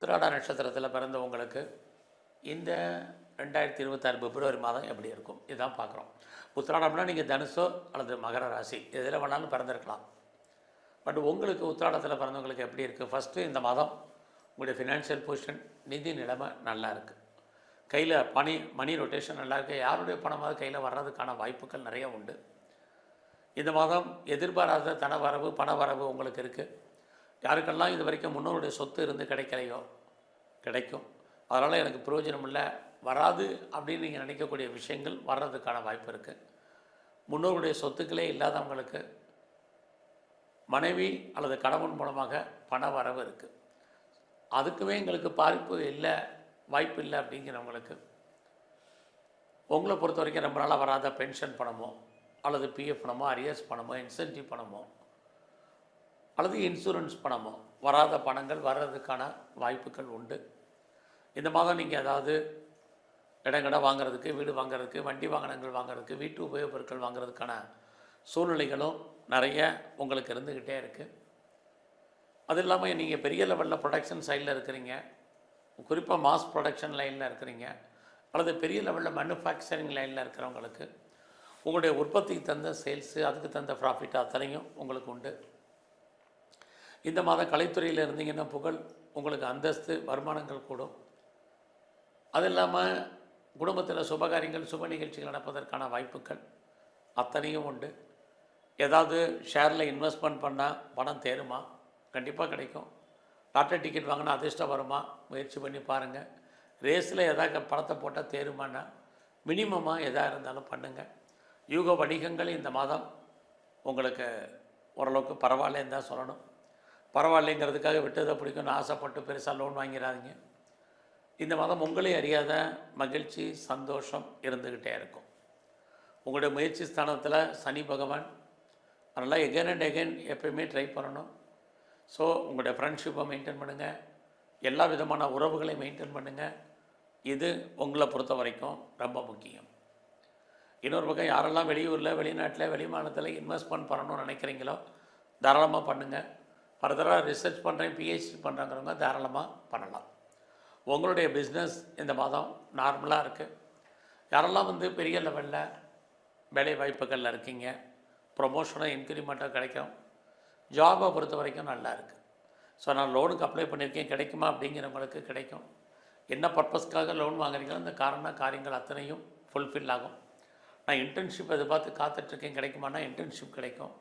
உத்திராட நட்சத்திரத்தில் பிறந்தவங்களுக்கு இந்த 2026 பிப்ரவரி மாதம் எப்படி இருக்கும் இதுதான் பார்க்குறோம். உத்திராடம்னா நீங்கள் தனுசோ அல்லது மகர ராசி எதில் வேணாலும் பிறந்திருக்கலாம். பட் உங்களுக்கு உத்திராடத்தில் பிறந்தவங்களுக்கு எப்படி இருக்குது? ஃபஸ்ட்டு இந்த மாதம் உங்களுடைய ஃபினான்ஷியல் பொசிஷன், நிதி நிலைமை நல்லா இருக்குது. கையில் மணி ரொட்டேஷன் நல்லா இருக்குது. யாருடைய பணமாவது கையில் வர்றதுக்கான வாய்ப்புகள் நிறைய உண்டு. இந்த மாதம் எதிர்பாராத தனவரவு பண வரவு உங்களுக்கு இருக்குது. யாருக்கெல்லாம் இது வரைக்கும் முன்னோருடைய சொத்து இருந்து கிடைக்கலையோ கிடைக்கும். அதனால் எனக்கு பிரயோஜனம் இல்லை, வராது அப்படின்னு நீங்கள் நினைக்கக்கூடிய விஷயங்கள் வர்றதுக்கான வாய்ப்பு இருக்குது. முன்னோருடைய சொத்துக்களே இல்லாதவங்களுக்கு மனைவி அல்லது கணவன் மூலமாக பண வரவு இருக்குது. அதுக்குமே எங்களுக்கு பாதிப்பு இல்லை, வாய்ப்பு இல்லை அப்படிங்கிறவங்களுக்கு உங்களை பொறுத்த வரைக்கும் ரொம்ப நாளாக வராத பென்ஷன் பணமோ அல்லது பிஎஃப் பணமோ அரியர்ஸ் பணமோ இன்சென்டிவ் பணமோ அல்லது இன்சூரன்ஸ் பணமோ வராத பணங்கள் வர்றதுக்கான வாய்ப்புகள் உண்டு. இந்த மாதம் நீங்கள் ஏதாவது இடங்கடை வாங்கிறதுக்கு, வீடு வாங்கிறதுக்கு, வண்டி வாகனங்கள் வாங்கிறதுக்கு, வீட்டு உபயோகப் பொருட்கள் வாங்கிறதுக்கான சூழ்நிலைகளும் நிறைய உங்களுக்கு இருந்துக்கிட்டே இருக்குது. அது இல்லாமல் நீங்கள் பெரிய லெவலில் ப்ரொடக்ஷன் சைடில் இருக்கிறீங்க, குறிப்பாக மாஸ் ப்ரொடக்ஷன் லைனில் இருக்கிறீங்க அல்லது பெரிய லெவலில் மேனுஃபேக்சரிங் லைனில் இருக்கிறவங்களுக்கு உங்களுடைய உற்பத்திக்கு தந்த சேல்ஸு, அதுக்கு தந்த ப்ராஃபிட் அத்தனையும் உங்களுக்கு உண்டு. இந்த மாதம் கலைத்துறையில் இருந்தீங்கன்னா புகழ், உங்களுக்கு அந்தஸ்து, வருமானங்கள் கூடும். அது இல்லாமல் குடும்பத்தில் சுபகாரியங்கள், சுப நிகழ்ச்சிகள் நடப்பதற்கான வாய்ப்புகள் அத்தனையும் உண்டு. ஏதாவது ஷேரில் இன்வெஸ்ட்மெண்ட் பண்ணால் பணம் தேருமா? கண்டிப்பாக கிடைக்கும். லாட்டரி டிக்கெட் வாங்கினா அதிர்ஷ்டம் வருமா? முயற்சி பண்ணி பாருங்கள். ரேஸில் எதாவது பணத்தை போட்டால் தேருமானா மினிமமாக எதாக இருந்தாலும் பண்ணுங்கள். யூக வணிகங்கள் இந்த மாதம் உங்களுக்கு ஓரளவுக்கு பரவாயில்லன்னு தான் சொல்லணும். பரவாயில்லைங்கிறதுக்காக விட்டதை பிடிக்கும்னு ஆசைப்பட்டு பெருசாக லோன் வாங்கிறாதீங்க. இந்த மாதம் உங்களே அறியாத மகிழ்ச்சி, சந்தோஷம் இருந்துக்கிட்டே இருக்கும். உங்களுடைய முயற்சி ஸ்தானத்தில் சனி பகவான், அதனால் எகைன் அண்ட் எகைன் எப்பயுமே ட்ரை பண்ணணும். ஸோ உங்களுடைய ஃப்ரெண்ட்ஷிப்பை மெயின்டைன் பண்ணுங்கள், எல்லா விதமான உறவுகளையும் மெயின்டைன் பண்ணுங்கள். இது உங்களை பொறுத்த வரைக்கும் ரொம்ப முக்கியம். இன்னொரு பக்கம் யாரெல்லாம் வெளியூரில், வெளிநாட்டில், வெளிமாநிலத்தில் இன்வெஸ்ட்மெண்ட் பண்ணணும்னு நினைக்கிறீங்களோ தாராளமாக பண்ணுங்கள். ஃபர்தராக ரிசர்ச் பண்ணுறேன், பிஹெச்டி பண்ணுறங்கிறவங்க தாராளமாக பண்ணலாம். உங்களுடைய பிஸ்னஸ் இந்த மாதம் நார்மலாக இருக்குது. யாரெல்லாம் பெரிய லெவலில் வேலை வாய்ப்புகளில் இருக்கீங்க, ப்ரொமோஷனாக இன்க்ரிமெண்ட்டாக கிடைக்கும். ஜாபை பொறுத்த வரைக்கும் நல்லா இருக்குது. ஸோ நான் லோனுக்கு அப்ளை பண்ணியிருக்கேன், கிடைக்குமா அப்படிங்கிறவங்களுக்கு கிடைக்கும். என்ன பர்பஸ்க்காக லோன் வாங்குறீங்களோ அந்த காரியங்கள் அத்தனையும் ஃபுல்ஃபில் ஆகும். நான் இன்டர்ன்ஷிப் எதிர்பார்த்து காத்துட்ருக்கேன், கிடைக்குமானா இன்டர்ன்ஷிப் கிடைக்கும்.